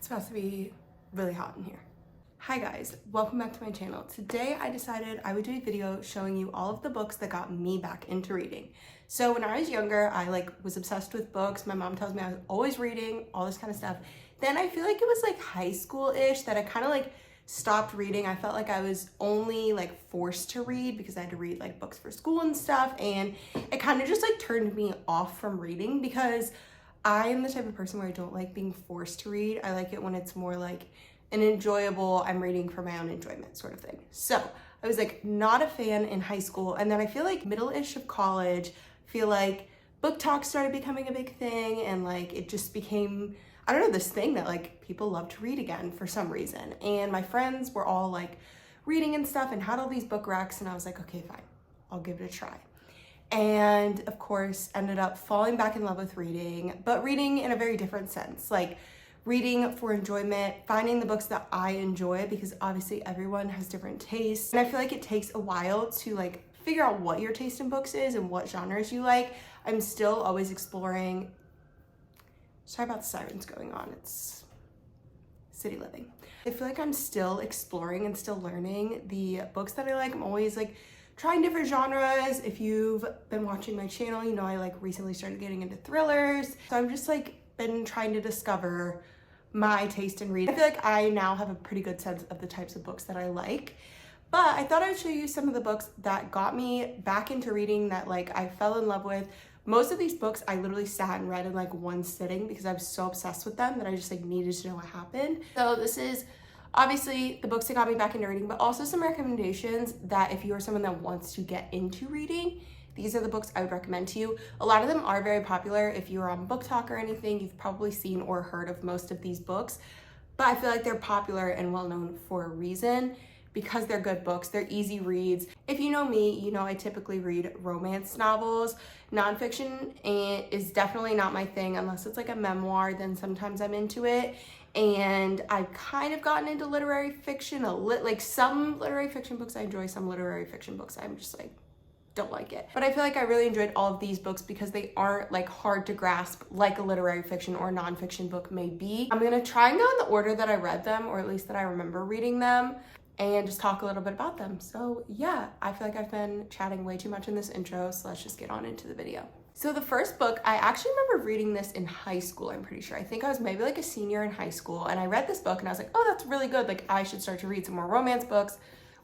It's about to be really hot in here. Hi guys, welcome back to my channel. Today I decided I would do a video showing you all of the books that got me back into reading. So when I was younger, I was obsessed with books. My mom tells me I was always reading, all this kind of stuff. Then I feel like it was high school-ish that I kind of stopped reading. I felt like I was only forced to read because I had to read books for school and stuff, and it kind of just turned me off from reading because I am the type of person where I don't like being forced to read. I like it when it's more an enjoyable, I'm reading for my own enjoyment sort of thing. So I was not a fan in high school, and then I feel middle-ish of college, I feel book talk started becoming a big thing, and it just became, I don't know, this thing that people love to read again for some reason. And my friends were all reading and stuff and had all these book racks, and I was like, okay, fine, I'll give it a try. And of course ended up falling back in love with reading, but reading in a very different sense, reading for enjoyment, finding the books that I enjoy, because obviously everyone has different tastes. And I feel it takes a while to figure out what your taste in books is and what genres you like. I'm still always exploring. Sorry about the sirens going on, it's city living. I feel I'm still exploring and still learning the books that I like. I'm always trying different genres. If you've been watching my channel, you know I recently started getting into thrillers. So I'm just been trying to discover my taste in reading. I feel I now have a pretty good sense of the types of books that I like. But I thought I would show you some of the books that got me back into reading that I fell in love with. Most of these books I literally sat and read in one sitting because I was so obsessed with them that I just needed to know what happened. So this is obviously the books that got me back into reading, but also some recommendations that if you are someone that wants to get into reading, these are the books I would recommend to you. A lot of them are very popular. If you are on Book Talk or anything, you've probably seen or heard of most of these books, but I feel they're popular and well known for a reason because they're good books. They're easy reads. If you know me, you know I typically read romance novels. Nonfiction is definitely not my thing unless it's a memoir, then sometimes I'm into it. And I've kind of gotten into literary fiction some literary fiction books I enjoy, some literary fiction books I'm just don't like it. But I feel I really enjoyed all of these books because they aren't hard to grasp like a literary fiction or nonfiction book may be. I'm gonna try and go in the order that I read them, or at least that I remember reading them, and just talk a little bit about them. So yeah, I feel I've been chatting way too much in this intro, so let's just get on into the video. So the first book, I actually remember reading this in high school, I'm pretty sure. I think I was maybe a senior in high school, and I read this book and I was oh, that's really good. I should start to read some more romance books.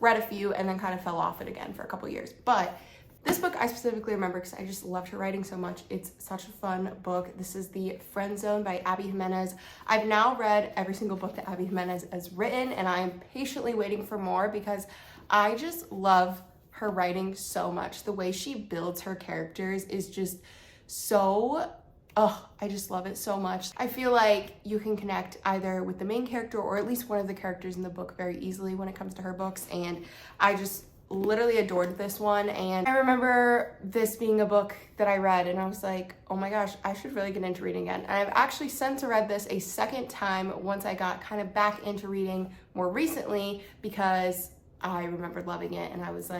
Read a few and then kind of fell off it again for a couple years. But this book I specifically remember because I just loved her writing so much. It's such a fun book. This is The Friend Zone by Abby Jimenez. I've now read every single book that Abby Jimenez has written, and I am patiently waiting for more because I just love her writing so much. The way she builds her characters is just so, I just love it so much. I feel you can connect either with the main character or at least one of the characters in the book very easily when it comes to her books, and I just literally adored this one. And I remember this being a book that I read and I was oh my gosh, I should really get into reading again. And I've actually since read this a second time once I got kind of back into reading more recently because I remembered loving it and I was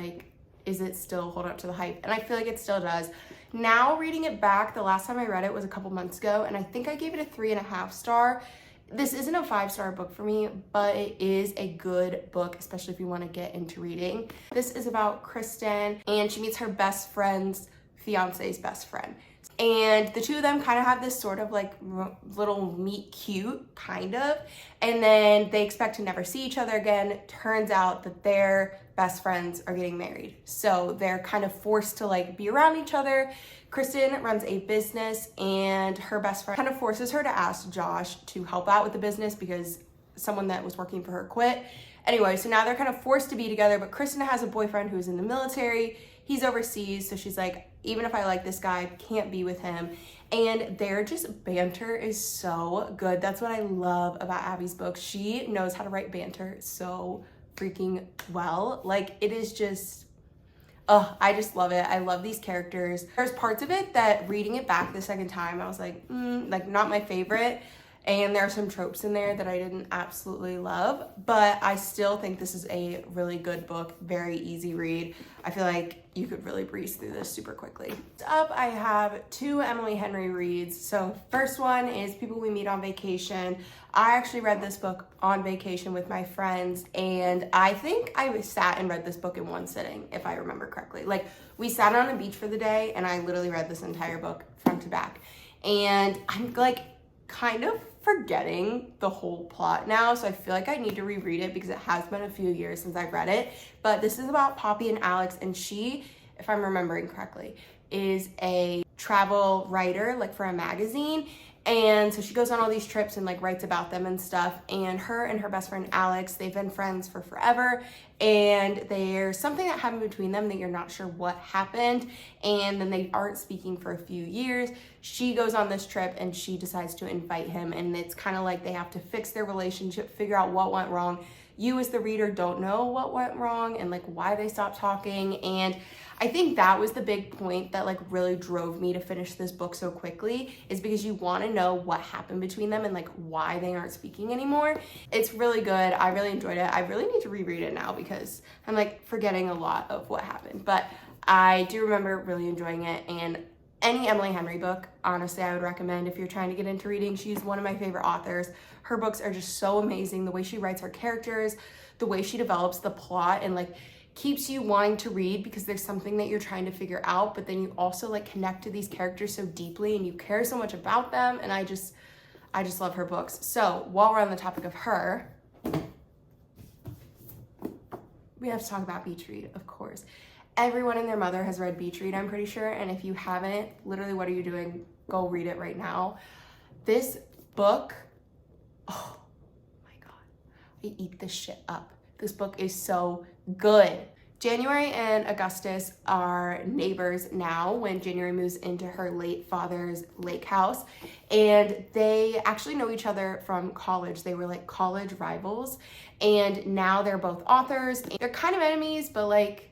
is it still hold up to the hype? And I feel it still does. Now reading it back, the last time I read it was a couple months ago, and I think I gave it a 3.5 star. This isn't a 5-star book for me, but it is a good book, especially if you want to get into reading. This is about Kristen, and she meets her best friend's fiance's best friend. And the two of them kind of have this sort of little meet cute, kind of, and then they expect to never see each other again. Turns out that their best friends are getting married. So they're kind of forced to be around each other. Kristen runs a business and her best friend kind of forces her to ask Josh to help out with the business because someone that was working for her quit. Anyway, so now they're kind of forced to be together, but Kristen has a boyfriend who's in the military. He's overseas, so she's even if I like this guy, I can't be with him. And their just banter is so good. That's what I love about Abby's book. She knows how to write banter so freaking well. It is just, I just love it. I love these characters. There's parts of it that reading it back the second time, I was not my favorite. and there are some tropes in there that I didn't absolutely love, but I still think this is a really good book, very easy read. I feel like you could really breeze through this super quickly. Next up, I have 2 Emily Henry reads. So first one is People We Meet on Vacation. I actually read this book on vacation with my friends, and I think I sat and read this book in one sitting, if I remember correctly. Like, we sat on a beach for the day, and I literally read this entire book front to back. And I'm like kind of forgetting the whole plot now, so I feel like I need to reread it because it has been a few years since I've read it. But this is about Poppy and Alex, and she, if I'm remembering correctly, is a travel writer, like for a magazine. And so she goes on all these trips and like writes about them and stuff. And her best friend Alex, they've been friends for forever. And there's something that happened between them that you're not sure what happened. And then they aren't speaking for a few years. She goes on this trip and she decides to invite him. And it's kind of like they have to fix their relationship, figure out what went wrong. You as the reader don't know what went wrong and like why they stopped talking. And I think that was the big point that like really drove me to finish this book so quickly, is because you want to know what happened between them and like why they aren't speaking anymore. It's really good. I really enjoyed it. I really need to reread it now because I'm like forgetting a lot of what happened, but I do remember really enjoying it. And any Emily Henry book, honestly, I would recommend if you're trying to get into reading. She's one of my favorite authors. Her books are just so amazing. The way she writes her characters, the way she develops the plot, and like keeps you wanting to read because there's something that you're trying to figure out, but then you also like connect to these characters so deeply and you care so much about them. And I just love her books. So while we're on the topic of her, we have to talk about Beach Read, of course. Everyone and their mother has read Beach Read, I'm pretty sure. And if you haven't, literally, what are you doing? Go read it right now. This book, oh my God, I eat this shit up. This book is so good. January and Augustus are neighbors now when January moves into her late father's lake house. And they actually know each other from college. They were like college rivals. And now they're both authors. They're kind of enemies, but like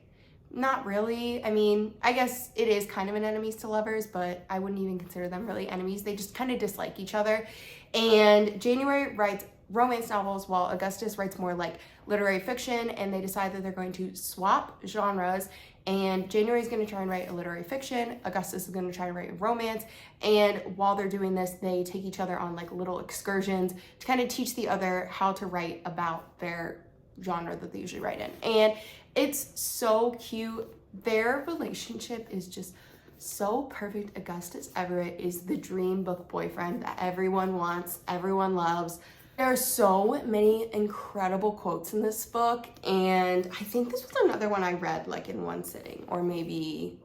not really. I mean, I guess it is kind of an enemies to lovers, but I wouldn't even consider them really enemies. They just kind of dislike each other. And January writes romance novels while Augustus writes more like literary fiction, and they decide that they're going to swap genres, and January is going to try and write a literary fiction, Augustus is going to try and write a romance. And while they're doing this, they take each other on like little excursions to kind of teach the other how to write about their genre that they usually write in. And it's so cute. Their relationship is just so perfect. Augustus Everett is the dream book boyfriend that everyone wants, everyone loves. There are so many incredible quotes in this book, and I think this was another one I read like in one sitting, or maybe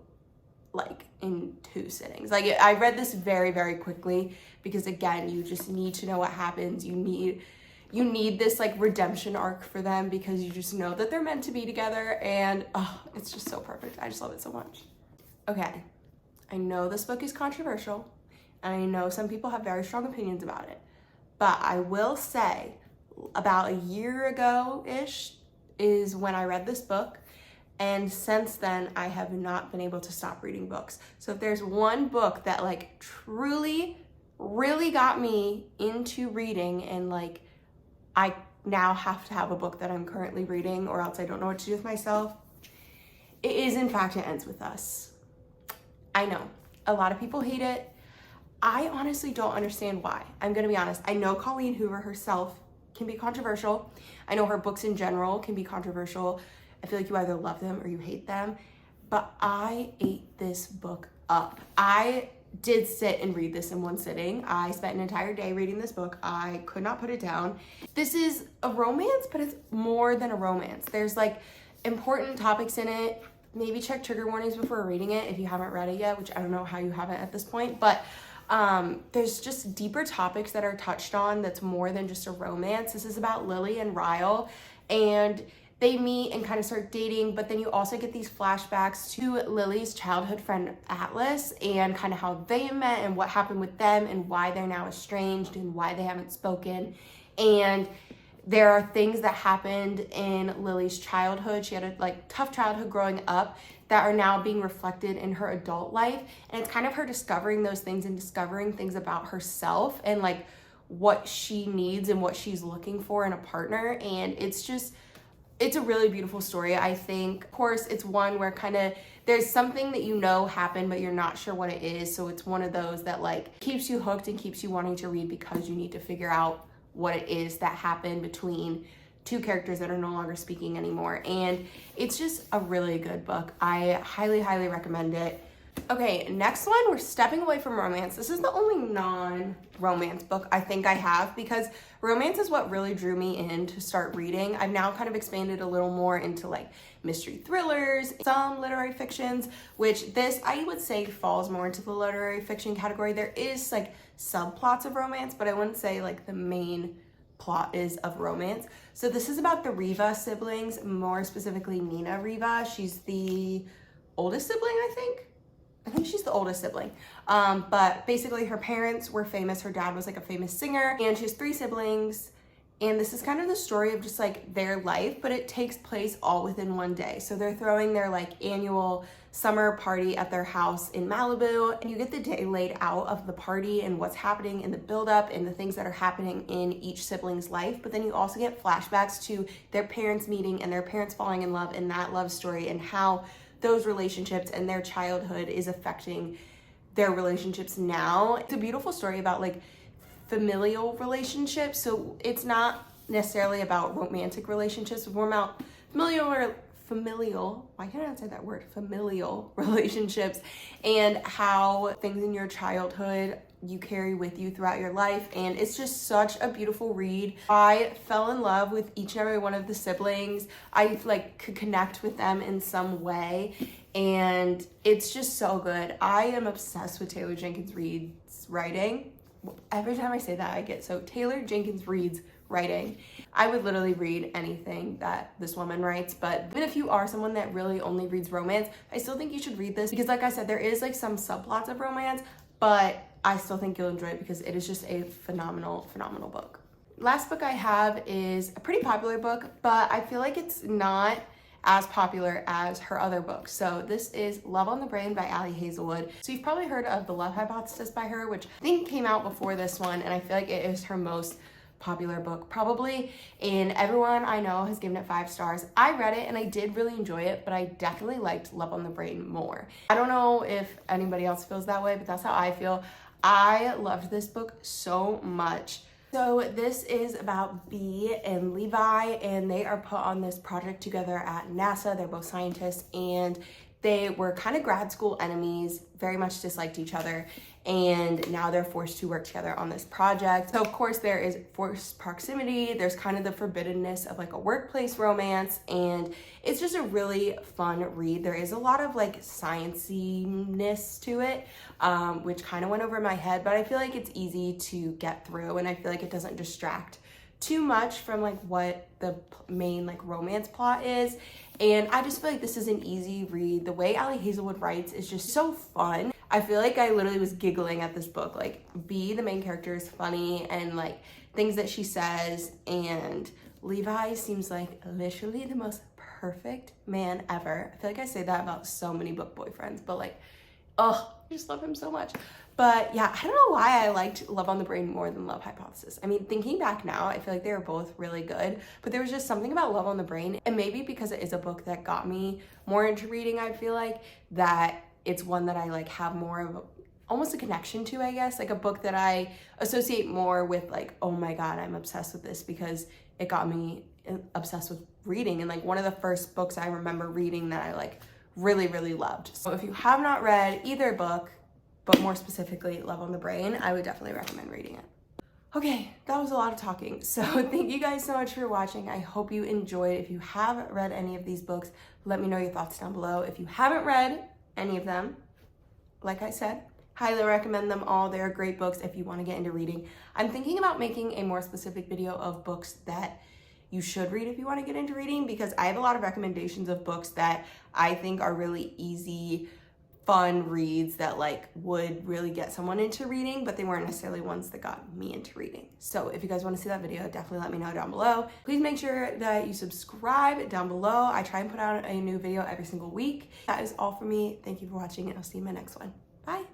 like in 2 sittings. Like I read this very, very quickly because again, you just need to know what happens. You need this like redemption arc for them because you just know that they're meant to be together, and oh, it's just so perfect. I just love it so much. Okay, I know this book is controversial, and I know some people have very strong opinions about it. But I will say about a year ago-ish is when I read this book. And since then, I have not been able to stop reading books. So if there's one book that like truly, really got me into reading, and like I now have to have a book that I'm currently reading or else I don't know what to do with myself, it is in fact It Ends With Us. I know, a lot of people hate it. I honestly don't understand why. I'm gonna be honest. I know Colleen Hoover herself can be controversial. I know her books in general can be controversial. I feel like you either love them or you hate them, but I ate this book up. I did sit and read this in one sitting. I spent an entire day reading this book. I could not put it down. This is a romance, but it's more than a romance. There's like important topics in it. Maybe check trigger warnings before reading it if you haven't read it yet, which I don't know how you haven't at this point, but there's just deeper topics that are touched on that's more than just a romance. This is about Lily and Ryle, and they meet and kind of start dating, but then you also get these flashbacks to Lily's childhood friend Atlas and kind of how they met and what happened with them and why they're now estranged and why they haven't spoken. And there are things that happened in Lily's childhood. She had a like tough childhood growing up that are now being reflected in her adult life. And it's kind of her discovering those things and discovering things about herself and like what she needs and what she's looking for in a partner. And it's a really beautiful story. I think, of course, it's one where kind of there's something that you know happened, but you're not sure what it is. So it's one of those that like keeps you hooked and keeps you wanting to read because you need to figure out what it is that happened between two characters that are no longer speaking anymore. And it's just a really good book. I highly, highly recommend it. Okay, next one, we're stepping away from romance. This is the only non-romance book I think I have, because romance is what really drew me in to start reading. I've now kind of expanded a little more into like mystery thrillers, some literary fictions, which this I would say falls more into the literary fiction category. There is like subplots of romance, but I wouldn't say like the main plot is of romance. So this is about the Riva siblings, more specifically Nina Riva. She's the oldest sibling, I think she's the oldest sibling. But basically her parents were famous. Her dad was like a famous singer, and she has 3 siblings. And this is kind of the story of just like their life, but it takes place all within one day. So they're throwing their like annual summer party at their house in Malibu, and you get the day laid out of the party and what's happening in the buildup and the things that are happening in each sibling's life. But then you also get flashbacks to their parents meeting and their parents falling in love, and that love story and how those relationships and their childhood is affecting their relationships now. It's a beautiful story about like familial relationships. So it's not necessarily about romantic relationships, it's more about familial, why can't I say that word? Familial relationships, and how things in your childhood you carry with you throughout your life. And it's just such a beautiful read. I fell in love with each and every one of the siblings. I like could connect with them in some way, and it's just so good. I am obsessed with Taylor Jenkins Reid's writing. Every time I say that I get so Taylor Jenkins Reid's writing. I would literally read anything that this woman writes, but even if you are someone that really only reads romance, I still think you should read this, because like I said, there is like some subplots of romance, but I still think you'll enjoy it because it is just a phenomenal, phenomenal book. Last book I have is a pretty popular book, but I feel like it's not as popular as her other books. So this is Love on the Brain by Ali Hazelwood. So you've probably heard of The Love Hypothesis by her, which I think came out before this one, and I feel like it is her most popular book probably, and everyone I know has given it 5 stars. I read it and I did really enjoy it, but I definitely liked Love on the Brain more. I don't know if anybody else feels that way, but that's how I feel. I loved this book so much. So this is about Bee and Levi, and they are put on this project together at NASA. They're both scientists, and they were kind of grad school enemies, very much disliked each other, and now they're forced to work together on this project. So of course there is forced proximity, there's kind of the forbiddenness of like a workplace romance, and it's just a really fun read. There is a lot of like sciencey-ness to it, which kind of went over my head, but I feel like it's easy to get through, and I feel like it doesn't distract too much from like what the main like romance plot is. And I just feel like this is an easy read. The way Ali Hazelwood writes is just so fun. I feel like I literally was giggling at this book. Like Bee, the main character, is funny, and like things that she says, and Levi seems like literally the most perfect man ever. I feel like I say that about so many book boyfriends, but like, oh, I just love him so much. But yeah, I don't know why I liked Love on the Brain more than Love Hypothesis. I mean, thinking back now, I feel like they were both really good, but there was just something about Love on the Brain, and maybe because it is a book that got me more into reading, I feel like that it's one that I like have more of almost a connection to, I guess, like a book that I associate more with like, oh my God, I'm obsessed with this because it got me obsessed with reading, and like one of the first books I remember reading that I like really, really loved. So if you have not read either book, but more specifically Love on the Brain, I would definitely recommend reading it. Okay, that was a lot of talking. So thank you guys so much for watching. I hope you enjoyed. If you have read any of these books, let me know your thoughts down below. If you haven't read any of them, like I said, highly recommend them all. They're great books if you want to get into reading. I'm thinking about making a more specific video of books that you should read if you want to get into reading, because I have a lot of recommendations of books that I think are really easy, fun reads that like would really get someone into reading, but they weren't necessarily ones that got me into reading. So if you guys want to see that video, definitely let me know down below. Please make sure that you subscribe down below. I try and put out a new video every single week. That is all for me. Thank you for watching, and I'll see you in my next one. Bye.